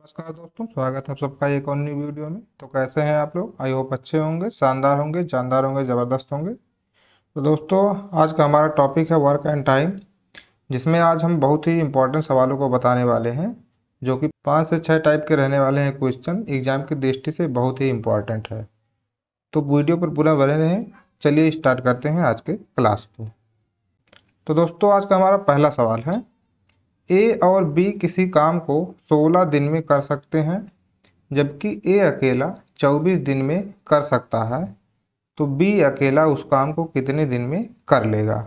नमस्कार दोस्तों, स्वागत है आप सबका एक और नई वीडियो में। तो कैसे हैं आप लोग? आई होप अच्छे होंगे, शानदार होंगे, जानदार होंगे, ज़बरदस्त होंगे। तो दोस्तों, आज का हमारा टॉपिक है वर्क एंड टाइम, जिसमें आज हम बहुत ही इंपॉर्टेंट सवालों को बताने वाले हैं, जो कि 5 से 6 टाइप के रहने वाले हैं। क्वेश्चन एग्जाम की दृष्टि से बहुत ही इंपॉर्टेंट है, तो वीडियो पर पूरा बने रहें। चलिए स्टार्ट करते हैं आज के क्लास को। तो दोस्तों, आज का हमारा पहला सवाल है, ए और बी किसी काम को 16 दिन में कर सकते हैं, जबकि ए अकेला 24 दिन में कर सकता है, तो बी अकेला उस काम को कितने दिन में कर लेगा?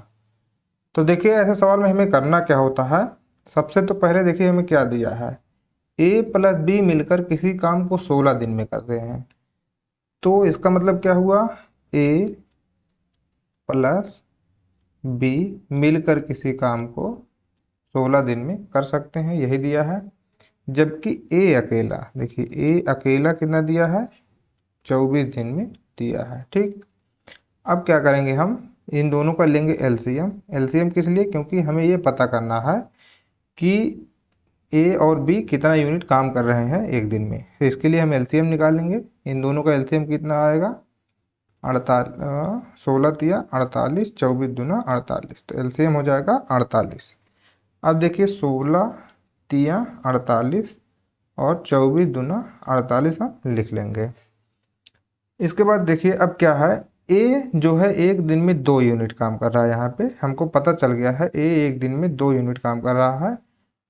तो देखिए, ऐसे सवाल में हमें करना क्या होता है। सबसे तो पहले देखिए हमें क्या दिया है, ए प्लस बी मिलकर किसी काम को 16 दिन में करते हैं। तो इसका मतलब क्या हुआ, ए प्लस बी मिलकर किसी काम को 16 दिन में कर सकते हैं, यही दिया है। जबकि ए अकेला, देखिए ए अकेला कितना दिया है, 24 दिन में दिया है। ठीक, अब क्या करेंगे, हम इन दोनों का लेंगे एलसीएम। एलसीएम किस लिए? क्योंकि हमें ये पता करना है कि ए और बी कितना यूनिट काम कर रहे हैं एक दिन में। तो इसके लिए हम एलसीएम निकालेंगे। इन दोनों का एलसीएम कितना आएगा, 16 तिया 48, 24 दूना 48, तो एलसीएम हो जाएगा 48। अब देखिए 16 तिया 48 और 24 दूना 48 हम लिख लेंगे। इसके बाद देखिए अब क्या है, ए जो है एक दिन में 2 यूनिट काम कर रहा है। यहाँ पे हमको पता चल गया है ए एक दिन में 2 यूनिट काम कर रहा है,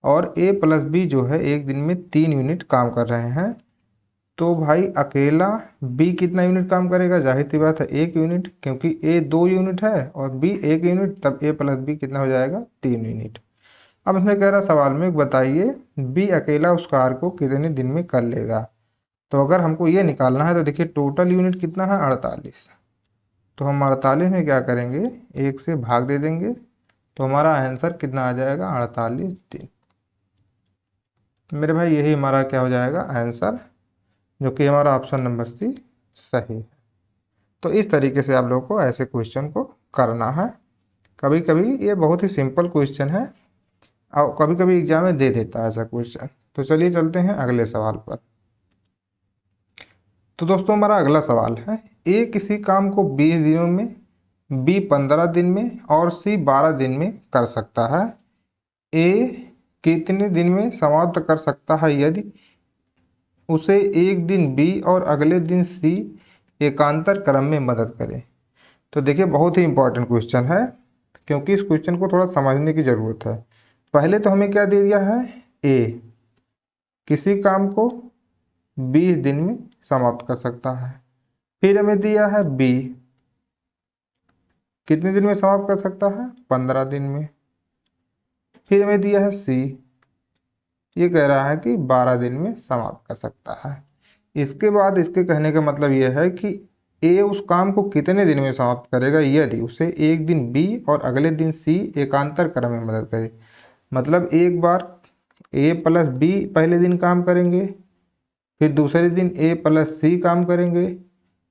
और ए प्लस बी जो है एक दिन में 3 यूनिट काम कर रहे हैं। तो भाई अकेला बी कितना यूनिट काम करेगा? जाहिर सी बात है 1 यूनिट, क्योंकि ए 2 यूनिट है और बी 1 यूनिट, तब ए प्लस बी कितना हो जाएगा, 3 यूनिट। अब इसमें कह रहा सवाल में, बताइए बी अकेला उस कार को कितने दिन में कर लेगा। तो अगर हमको ये निकालना है तो देखिए टोटल यूनिट कितना है, 48। तो हम 48 में क्या करेंगे, 1 से भाग दे देंगे, तो हमारा आंसर कितना आ जाएगा, 48 दिन। मेरे भाई यही हमारा क्या हो जाएगा आंसर, जो कि हमारा ऑप्शन नंबर सी सही है। तो इस तरीके से आप लोगों को ऐसे क्वेश्चन को करना है। कभी कभी ये बहुत ही सिंपल क्वेश्चन है, और कभी कभी एग्जाम में दे देता है ऐसा क्वेश्चन। तो चलिए चलते हैं अगले सवाल पर। तो दोस्तों, हमारा अगला सवाल है, ए किसी काम को 20 दिनों में, बी 15 दिन में और सी 12 दिन में कर सकता है। ए कितने दिन में समाप्त कर सकता है यदि उसे एक दिन बी और अगले दिन सी एकांतर क्रम में मदद करे? तो देखिए बहुत ही इंपॉर्टेंट क्वेश्चन है, क्योंकि इस क्वेश्चन को थोड़ा समझने की ज़रूरत है। पहले तो हमें क्या दे दिया है, ए किसी काम को 20 दिन में समाप्त कर सकता है। फिर हमें दिया है बी कितने दिन में समाप्त कर सकता है, 15 दिन में। फिर हमें दिया है सी, ये कह रहा है कि 12 दिन में समाप्त कर सकता है। इसके बाद इसके कहने का मतलब यह है कि ए उस काम को कितने दिन में समाप्त करेगा यदि उसे एक दिन बी और अगले दिन सी एकांतर क्रम में मदद करे। मतलब एक बार ए प्लस बी पहले दिन काम करेंगे, फिर दूसरे दिन ए प्लस सी काम करेंगे,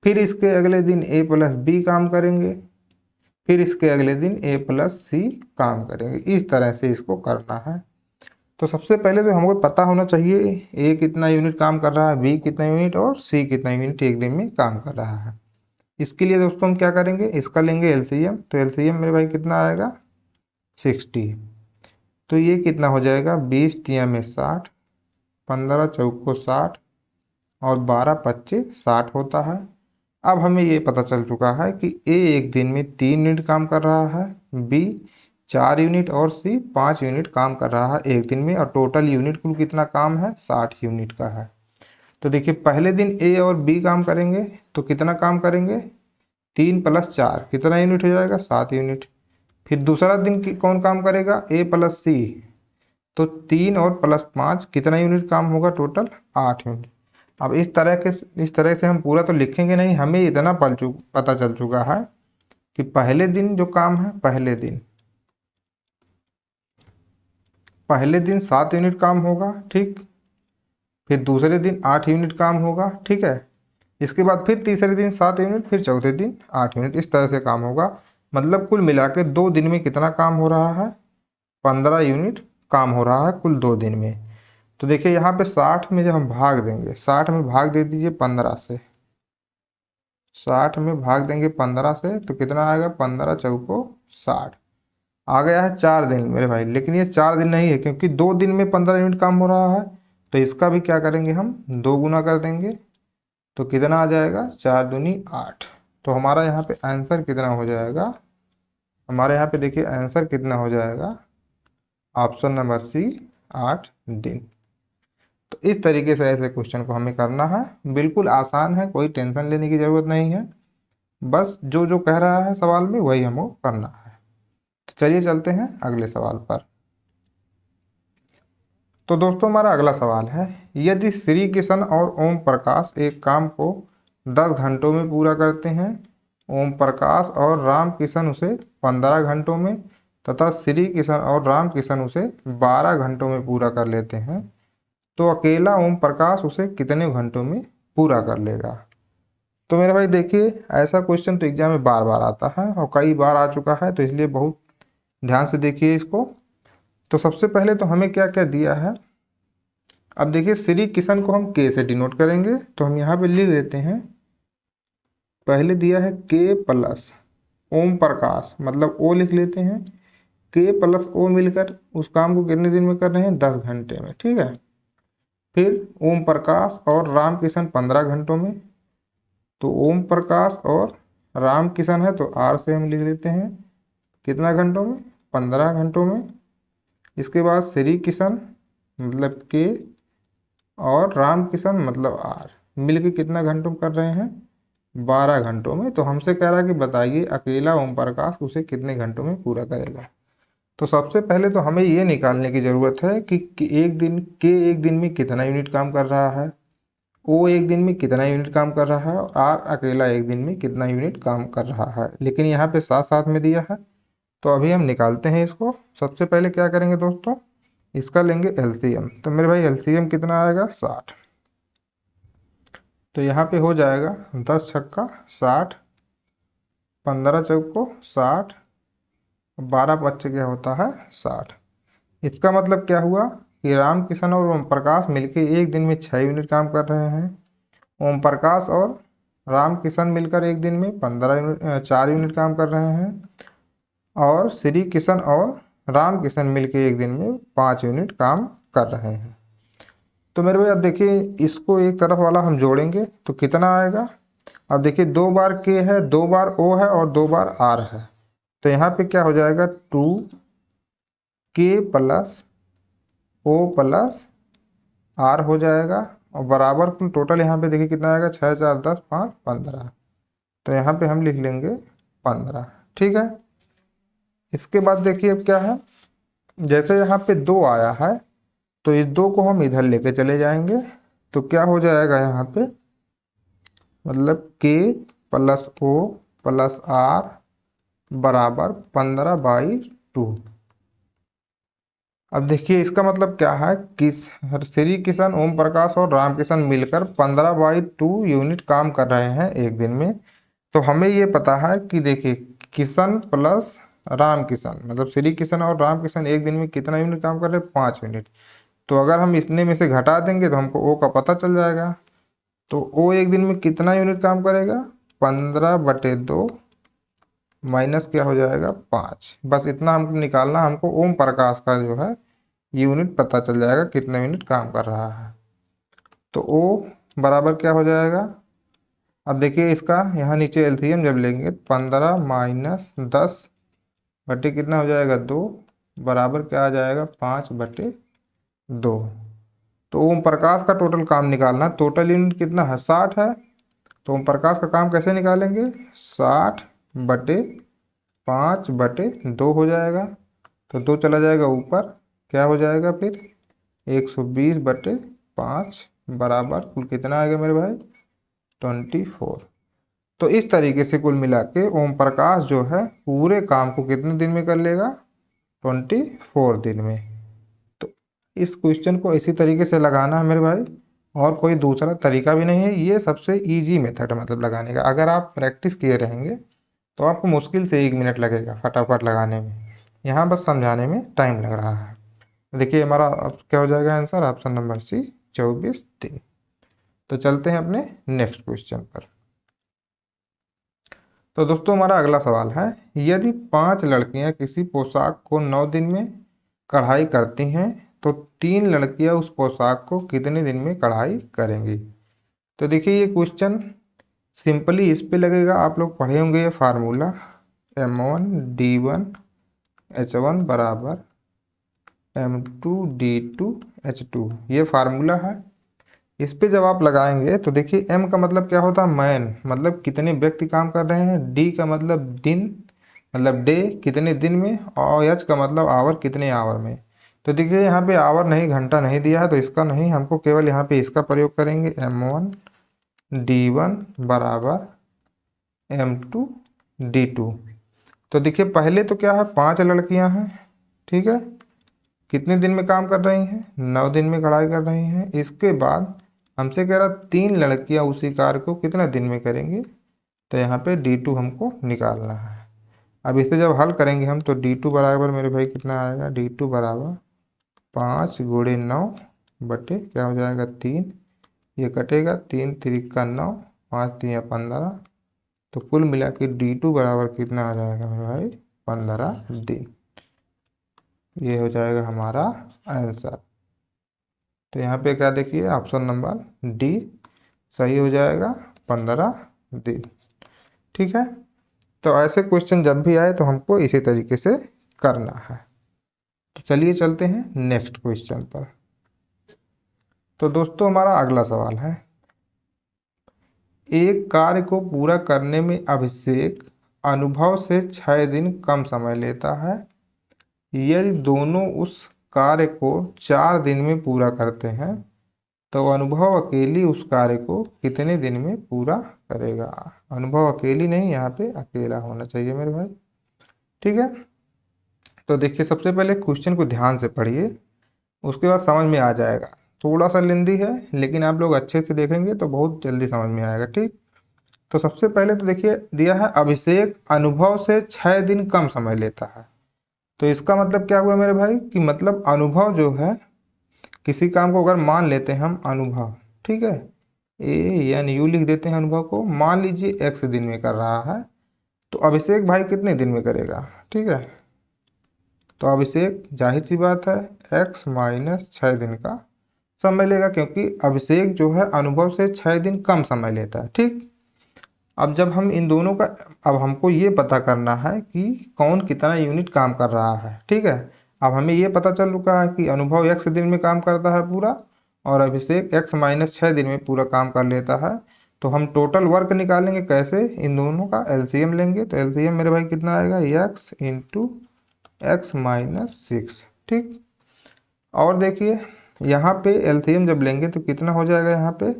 फिर इसके अगले दिन ए प्लस बी काम करेंगे, फिर इसके अगले दिन ए प्लस सी काम करेंगे। इस तरह से इसको करना है। तो सबसे पहले तो हमको पता होना चाहिए ए कितना यूनिट काम कर रहा है, बी कितना यूनिट और सी कितना यूनिट एक दिन में काम कर रहा है। इसके लिए दोस्तों हम क्या करेंगे, इसका लेंगे एलसीएम। तो एलसीएम मेरे भाई कितना आएगा, 60। तो ये कितना हो जाएगा, 20 तिया में 60, 15 चौको 60 और 12 पच्चे 60 होता है। अब हमें ये पता चल चुका है कि ए एक दिन में 3 यूनिट काम कर रहा है, बी 4 यूनिट और सी 5 यूनिट काम कर रहा है एक दिन में, और टोटल यूनिट कुल कितना काम है, 60 यूनिट का है। तो देखिए पहले दिन ए और बी काम करेंगे, तो कितना काम करेंगे, 3 प्लस 4 कितना यूनिट हो जाएगा, 7 यूनिट। फिर दूसरा दिन कौन काम करेगा, ए प्लस सी, तो 3 और प्लस 5 कितना यूनिट काम होगा, टोटल 8 यूनिट। अब इस तरह से हम पूरा तो लिखेंगे नहीं, हमें इतना पता चल चुका है कि पहले दिन जो काम है, पहले दिन 7 यूनिट काम होगा, ठीक। फिर दूसरे दिन 8 यूनिट काम होगा, ठीक है। इसके बाद फिर तीसरे दिन 7 यूनिट, फिर चौथे दिन 8 यूनिट, इस तरह से काम होगा। मतलब कुल मिला के 2 दिन में कितना काम हो रहा है, 15 यूनिट काम हो रहा है कुल 2 दिन में। तो देखिए यहाँ पे 60 में जब हम भाग देंगे, 60 में भाग दे दीजिए 15 से, 60 में भाग देंगे 15 से तो कितना आएगा, 15 चौको 60 आ गया है 4 दिन मेरे भाई। लेकिन ये 4 दिन नहीं है, क्योंकि 2 दिन में 15 यूनिट काम हो रहा है, तो इसका भी क्या करेंगे हम, 2 गुना कर देंगे। तो कितना आ जाएगा, 4 दूनी 8। तो हमारा यहाँ पे आंसर कितना हो जाएगा, हमारे यहाँ पे देखिए आंसर कितना हो जाएगा, ऑप्शन नंबर सी, 8 दिन। तो इस तरीके से ऐसे क्वेश्चन को हमें करना है, बिल्कुल आसान है, कोई टेंशन लेने की ज़रूरत नहीं है, बस जो जो कह रहा है सवाल में वही हमको करना है। तो चलिए चलते हैं अगले सवाल पर। तो दोस्तों हमारा अगला सवाल है, यदि श्री किशन और ओम प्रकाश एक काम को 10 घंटों में पूरा करते हैं, ओम प्रकाश और राम किशन उसे 15 घंटों में तथा श्री किशन और राम किशन उसे 12 घंटों में पूरा कर लेते हैं, तो अकेला ओम प्रकाश उसे कितने घंटों में पूरा कर लेगा। तो मेरे भाई देखिए, ऐसा क्वेश्चन तो एग्जाम में बार बार आता है और कई बार आ चुका है, तो इसलिए बहुत ध्यान से देखिए इसको। तो सबसे पहले तो हमें क्या क्या दिया है, अब देखिए श्री किशन को हम के से डिनोट करेंगे, तो हम यहाँ पे लिख लेते हैं, पहले दिया है के प्लस ओम प्रकाश, मतलब ओ लिख लेते हैं, के प्लस ओ मिलकर उस काम को कितने दिन में कर रहे हैं, 10 घंटे में, ठीक है। फिर ओम प्रकाश और राम किशन 15 घंटों में, तो ओम प्रकाश और राम किशन है तो आर से हम लिख लेते हैं कितना घंटों में, 15 घंटों में। इसके बाद श्री किशन मतलब के और राम किशन मतलब आर मिलके कितना घंटों में कर रहे हैं, 12 घंटों में। तो हमसे कह रहा है कि बताइए अकेला ओम प्रकाश उसे कितने घंटों में पूरा करेगा। तो सबसे पहले तो हमें ये निकालने की ज़रूरत है कि एक दिन में कितना यूनिट काम कर रहा है, ओ एक दिन में कितना यूनिट काम कर रहा है और आर अकेला एक दिन में कितना यूनिट काम कर रहा है। लेकिन यहाँ पे साथ साथ में दिया है, तो अभी हम निकालते हैं इसको। सबसे पहले क्या करेंगे दोस्तों, इसका लेंगे एलसीएम। तो मेरे भाई एलसीएम कितना आएगा, 60। तो यहाँ पे हो जाएगा 10 छक्का 60, 15 चौको 60, 12 बच्चे क्या होता है 60। इसका मतलब क्या हुआ कि राम किशन और ओम प्रकाश मिलकर एक दिन में 6 यूनिट काम कर रहे हैं, ओम प्रकाश और राम किशन मिलकर एक दिन में 4 यूनिट काम कर रहे हैं, और श्री किशन और राम किशन मिलकर एक दिन में 5 यूनिट काम कर रहे हैं। तो मेरे भाई अब देखिए, इसको एक तरफ वाला हम जोड़ेंगे तो कितना आएगा, अब देखिए 2 बार के है, 2 बार ओ है और 2 बार आर है, तो यहाँ पे क्या हो जाएगा 2 के प्लस ओ प्लस आर हो जाएगा, और बराबर टोटल यहाँ पे देखिए कितना आएगा, 6 4 10 5 15। तो यहाँ पे हम लिख लेंगे 15, ठीक है। इसके बाद देखिए अब क्या है, जैसे यहाँ पे 2 आया है तो इस 2 को हम इधर लेके चले जाएंगे, तो क्या हो जाएगा यहाँ पे, मतलब के प्लस ओ प्लस आर बराबर 15/2। अब देखिए इसका मतलब क्या है कि श्री किशन ओम प्रकाश और राम किशन मिलकर 15/2 यूनिट काम कर रहे हैं एक दिन में। तो हमें ये पता है कि देखिए किशन प्लस राम किशन मतलब श्री किशन और राम किशन एक दिन में कितना यूनिट काम कर रहे हैं, 5 यूनिट। तो अगर हम इसने में से घटा देंगे तो हमको ओ का पता चल जाएगा। तो ओ एक दिन में कितना यूनिट काम करेगा, 15/2 माइनस क्या हो जाएगा 5। बस इतना हमको निकालना, हमको ओम प्रकाश का जो है यूनिट पता चल जाएगा कितना यूनिट काम कर रहा है। तो ओ बराबर क्या हो जाएगा, अब देखिए इसका यहाँ नीचे एलसीएम जब लेंगे 15 माइनस 10 बटे कितना हो जाएगा 2 बराबर क्या आ जाएगा 5/2। तो ओम प्रकाश का टोटल काम निकालना, टोटल यूनिट कितना है 60 है, तो ओम प्रकाश का काम कैसे निकालेंगे, 60/5/2 हो जाएगा। तो 2 चला जाएगा ऊपर, क्या हो जाएगा फिर 120/5 बराबर कुल कितना आएगा मेरे भाई 24। तो इस तरीके से कुल मिला के ओम प्रकाश जो है पूरे काम को कितने दिन में कर लेगा, 24 दिन में। तो इस क्वेश्चन को इसी तरीके से लगाना है मेरे भाई, और कोई दूसरा तरीका भी नहीं है, ये सबसे इजी मेथड मतलब लगाने का। अगर आप प्रैक्टिस किए रहेंगे तो आपको मुश्किल से 1 मिनट लगेगा फटाफट लगाने में, यहाँ बस समझाने में टाइम लग रहा है। देखिए हमारा अब क्या हो जाएगा आंसर, ऑप्शन नंबर सी 24 दिन। तो चलते हैं अपने नेक्स्ट क्वेश्चन पर। तो दोस्तों हमारा अगला सवाल है, यदि 5 लड़कियां किसी पोशाक को 9 दिन में कढ़ाई करती हैं तो 3 लड़कियां उस पोशाक को कितने दिन में कढ़ाई करेंगी। तो देखिए ये क्वेश्चन सिंपली इस पे लगेगा, आप लोग पढ़े होंगे ये फार्मूला M1D1H1 बराबर M2D2H2, ये फार्मूला है। इस पे जब आप लगाएंगे तो देखिए M का मतलब क्या होता है, मैन, मतलब कितने व्यक्ति काम कर रहे हैं। D का मतलब दिन, मतलब डे, कितने दिन में। और H का मतलब आवर, कितने आवर में। तो देखिए यहाँ पे आवर नहीं, घंटा नहीं दिया है, तो इसका नहीं, हमको केवल यहाँ पे इसका प्रयोग करेंगे। M1D1 बराबर M2D2। तो देखिए पहले तो क्या है, 5 लड़कियां हैं, ठीक है, कितने दिन में काम कर रही हैं, 9 दिन में कढ़ाई कर रही हैं। इसके बाद हमसे कह रहा 3 लड़कियां उसी कार्य को कितना दिन में करेंगी। तो यहाँ पे D2 हमको निकालना है। अब इसे जब हल करेंगे हम तो D2 बराबर मेरे भाई कितना आएगा, D2 बराबर 5 गुणे 9 बटे क्या हो जाएगा 3, ये कटेगा, 3 त्रिका 9, 5 तिया 15। तो कुल मिला के D2 बराबर कितना आ जाएगा मेरे भाई, 15 दिन। ये हो जाएगा हमारा आंसर। तो यहाँ पे क्या देखिए ऑप्शन नंबर डी सही हो जाएगा, 15 दिन। ठीक है, तो ऐसे क्वेश्चन जब भी आए तो हमको इसी तरीके से करना है। तो चलिए चलते हैं नेक्स्ट क्वेश्चन पर। तो दोस्तों हमारा अगला सवाल है, एक कार्य को पूरा करने में अभिषेक अनुभव से 6 दिन कम समय लेता है। यदि दोनों उस कार्य को 4 दिन में पूरा करते हैं तो अनुभव अकेली उस कार्य को कितने दिन में पूरा करेगा। अनुभव अकेली नहीं, यहाँ पे अकेला होना चाहिए मेरे भाई। ठीक है, तो देखिए सबसे पहले क्वेश्चन को ध्यान से पढ़िए, उसके बाद समझ में आ जाएगा। थोड़ा सा लेंदी है लेकिन आप लोग अच्छे से देखेंगे तो बहुत जल्दी समझ में आएगा। ठीक, तो सबसे पहले तो देखिए दिया है अभिषेक अनुभव से 6 दिन कम समय लेता है। तो इसका मतलब क्या हुआ मेरे भाई, कि मतलब अनुभव जो है, किसी काम को अगर मान लेते हैं हम अनुभव, ठीक है, ANU लिख देते हैं अनुभव को, मान लीजिए x दिन में कर रहा है, तो अभिषेक भाई कितने दिन में करेगा। ठीक है, तो अभिषेक जाहिर सी बात है x माइनस 6 दिन का समय लेगा, क्योंकि अभिषेक जो है अनुभव से 6 दिन कम समय लेता है। ठीक, अब जब हम इन दोनों का, अब हमको ये पता करना है कि कौन कितना यूनिट काम कर रहा है। ठीक है, अब हमें ये पता चल चुका है कि अनुभव x दिन में काम करता है पूरा, और अभिषेक x माइनस 6 दिन में पूरा काम कर लेता है। तो हम टोटल वर्क निकालेंगे कैसे, इन दोनों का LCM लेंगे। तो LCM मेरे भाई कितना आएगा, x इंटू एक्स माइनस 6। ठीक, और देखिए यहाँ पे LCM जब लेंगे तो कितना हो जाएगा, यहाँ पे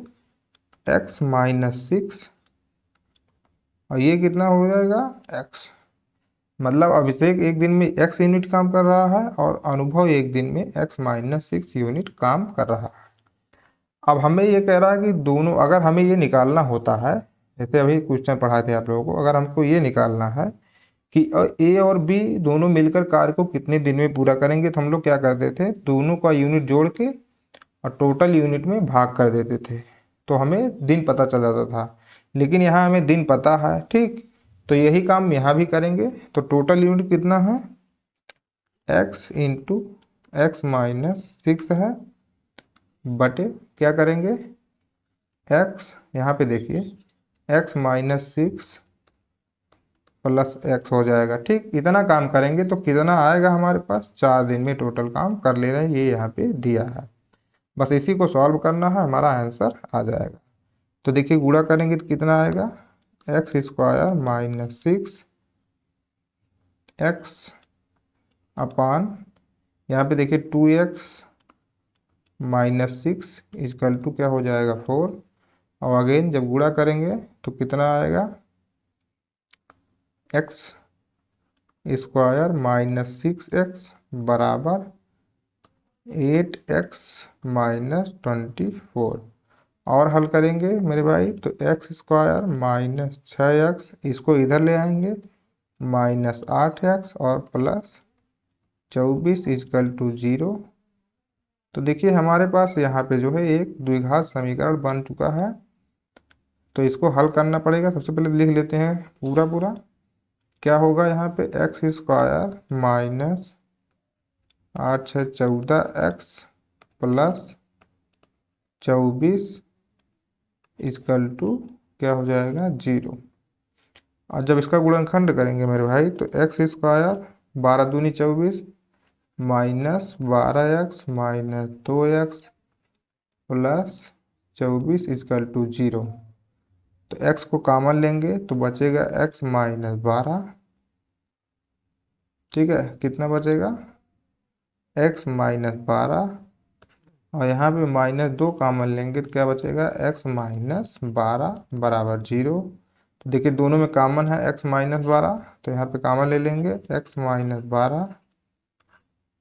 x माइनस 6 और ये कितना हो जाएगा x। मतलब अभिषेक एक दिन में x यूनिट काम कर रहा है और अनुभव एक दिन में x माइनस 6 यूनिट काम कर रहा है। अब हमें ये कह रहा है कि दोनों, अगर हमें ये निकालना होता है, जैसे अभी क्वेश्चन पढ़ाए थे आप लोगों को, अगर हमको ये निकालना है कि A और B दोनों मिलकर कार्य को कितने दिन में पूरा करेंगे, तो हम लोग क्या करते थे, दोनों का यूनिट जोड़ के और टोटल यूनिट में भाग कर देते थे, तो हमें दिन पता चल जाता था। लेकिन यहाँ हमें दिन पता है। ठीक, तो यही काम यहाँ भी करेंगे। तो टोटल यूनिट कितना है, x इंटू एक्स माइनस 6 है, बटे क्या करेंगे x, यहाँ पे देखिए x माइनस 6 प्लस x हो जाएगा। ठीक, इतना काम करेंगे तो कितना आएगा हमारे पास, 4 दिन में टोटल काम कर ले रहे हैं, ये यहाँ पे दिया है। बस इसी को सॉल्व करना है, हमारा आंसर आ जाएगा। तो देखिए गुणा करेंगे तो कितना आएगा, एक्स स्क्वायर माइनस 6 एक्स अपान, यहाँ पे देखिए 2x माइनस 6 इजकल टू क्या हो जाएगा 4। और अगेन जब गुणा करेंगे तो कितना आएगा, एक्स स्क्वायर माइनस 6x बराबर 8x माइनस 24। और हल करेंगे मेरे भाई तो एक्स स्क्वायर माइनस 6x, इसको इधर ले आएंगे, माइनस 8x और प्लस 24 इजकल टू 0। तो देखिए हमारे पास यहाँ पे जो है एक द्विघात समीकरण बन चुका है। तो इसको हल करना पड़ेगा। सबसे पहले लिख लेते हैं पूरा पूरा। क्या होगा यहाँ पे x square minus 8 6 14 x plus 24 equal to क्या हो जाएगा 0। और जब इसका गुणनखंड करेंगे मेरे भाई तो एक्स स्क्वायर 12 दूनी 24 minus 12x minus 2x plus 24 equal to 0। तो x को कॉमन लेंगे तो बचेगा x माइनस 12। ठीक है, कितना बचेगा x माइनस 12। और यहाँ पे माइनस 2 कॉमन लेंगे तो क्या बचेगा x माइनस 12 बराबर 0। तो देखिए दोनों में कॉमन है x माइनस 12, तो यहाँ पे कॉमन ले लेंगे x माइनस 12,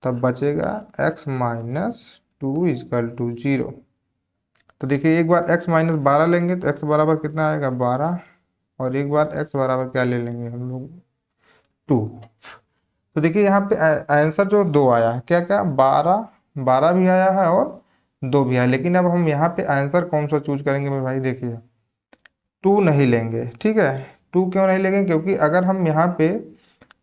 तब बचेगा x माइनस 2 इजकल टू 0। तो देखिए एक बार x माइनस 12 लेंगे तो x बराबर कितना आएगा 12, और एक बार x बराबर क्या ले लेंगे हम लोग 2। तो देखिए यहाँ पे आंसर जो 2 आया है, क्या क्या 12 भी आया है और 2 भी आया। लेकिन अब हम यहाँ पे आंसर कौन सा चूज करेंगे मेरे भाई, देखिए 2 नहीं लेंगे। ठीक है, 2 क्यों नहीं लेंगे, क्योंकि अगर हम यहाँ पे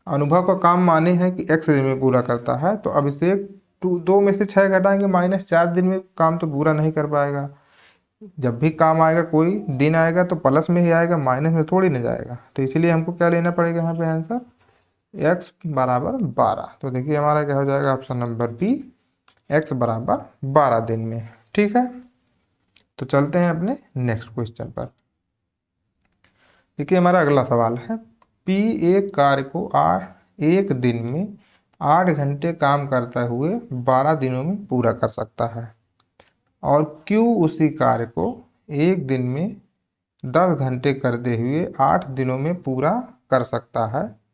अनुभव का काम माने हैं कि x दिन में पूरा करता है, तो अब इसे 2 में से 6 घटाएंगे -4 दिन में काम तो पूरा नहीं कर पाएगा। जब भी काम आएगा कोई दिन आएगा तो प्लस में ही आएगा, माइनस में थोड़ी ना जाएगा। तो इसलिए हमको क्या लेना पड़ेगा यहाँ पे आंसर x बराबर 12। तो देखिए हमारा क्या हो जाएगा ऑप्शन नंबर बी, x बराबर 12 दिन में। ठीक है, तो चलते हैं अपने नेक्स्ट क्वेश्चन पर। देखिए हमारा अगला सवाल है, P एक कार्य को एक दिन में 8 घंटे काम करते हुए 12 दिनों में पूरा कर सकता है, और Q उसी कार्य को एक दिन में 10 घंटे करते हुए 8 दिनों में पूरा कर सकता है।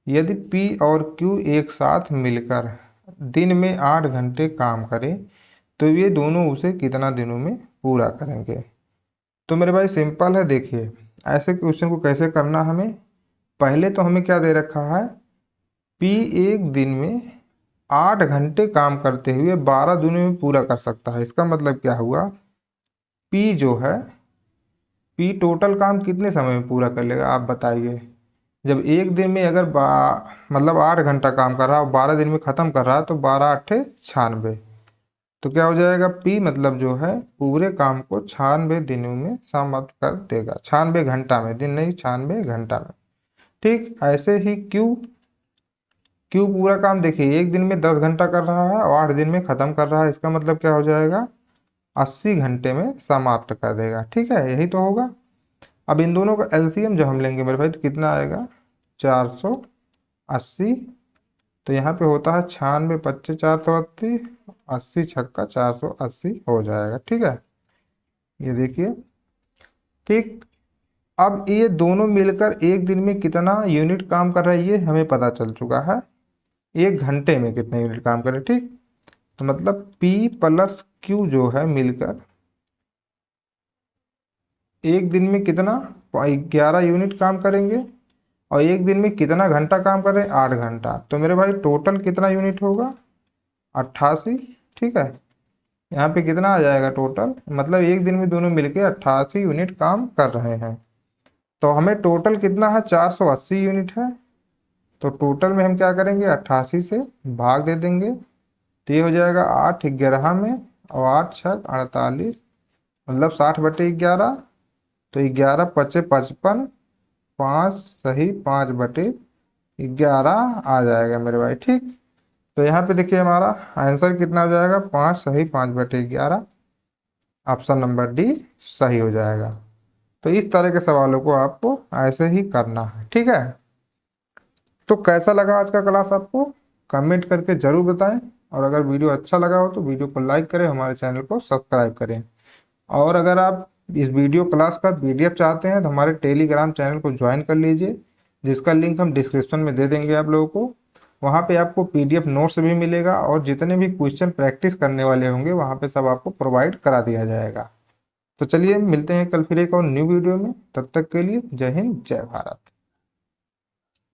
यदि P और Q एक साथ मिलकर दिन में 8 घंटे काम करें तो ये दोनों उसे कितना दिनों में पूरा करेंगे। तो मेरे भाई सिंपल है, देखिए ऐसे क्वेश्चन को कैसे करना हमें। पहले तो हमें क्या दे रखा है, P एक दिन में 8 घंटे काम करते हुए 12 दिनों में पूरा कर सकता है। इसका मतलब क्या हुआ, P जो है P टोटल काम कितने समय में पूरा कर लेगा आप बताइए। जब एक दिन में अगर मतलब 8 घंटा काम कर रहा है और 12 दिन में ख़त्म कर रहा है तो 12 8 96। तो क्या हो जाएगा, P मतलब जो है पूरे काम को 96 दिनों में समाप्त कर देगा। 96 घंटा में, दिन नहीं 96 घंटा में। ठीक ऐसे ही क्यू पूरा काम देखिए एक दिन में 10 घंटा कर रहा है और 8 दिन में ख़त्म कर रहा है। इसका मतलब क्या हो जाएगा 80 घंटे में समाप्त कर देगा। ठीक है, यही तो होगा। अब इन दोनों का एलसीएम जब हम लेंगे मेरे भाई तो कितना आएगा 480। तो यहाँ पे होता है 96 25 480, 80 छक्का 480 हो जाएगा। ठीक है, ये देखिए। ठीक, अब ये दोनों मिलकर एक दिन में कितना यूनिट काम कर रहा है ये हमें पता चल चुका है, एक घंटे में कितना यूनिट काम कर रहे हैं। ठीक, तो मतलब P प्लस Q जो है मिलकर एक दिन में कितना 11 यूनिट काम करेंगे, और एक दिन में कितना घंटा काम कर रहे हैं 8 घंटा। तो मेरे भाई टोटल कितना यूनिट होगा 88। ठीक है, यहाँ पे कितना आ जाएगा टोटल, मतलब एक दिन में दोनों मिलके 88 यूनिट काम कर रहे हैं। तो हमें टोटल कितना है 480 यूनिट है। तो टोटल में हम क्या करेंगे 88 से भाग दे देंगे, तो ये हो जाएगा 8 11 में, और 8 6 48, मतलब 60/11। तो 11 5 55, 5 सही 5/11 आ जाएगा मेरे भाई। ठीक, तो यहाँ पे देखिए हमारा आंसर कितना हो जाएगा 5 सही 5/11। ऑप्शन नंबर डी सही हो जाएगा। तो इस तरह के सवालों को आपको ऐसे ही करना है। ठीक है, तो कैसा लगा आज का क्लास आपको कमेंट करके जरूर बताएं, और अगर वीडियो अच्छा लगा हो तो वीडियो को लाइक करें, हमारे चैनल को सब्सक्राइब करें। और अगर आप इस वीडियो क्लास का पीडीएफ चाहते हैं तो हमारे टेलीग्राम चैनल को ज्वाइन कर लीजिए, जिसका लिंक हम डिस्क्रिप्शन में दे देंगे आप लोगों को। वहाँ पे आपको पीडीएफ नोट्स भी मिलेगा, और जितने भी क्वेश्चन प्रैक्टिस करने वाले होंगे वहाँ पे सब आपको प्रोवाइड करा दिया जाएगा। तो चलिए मिलते हैं कल फिर एक और न्यू वीडियो में, तब तक के लिए जय हिंद जय भारत।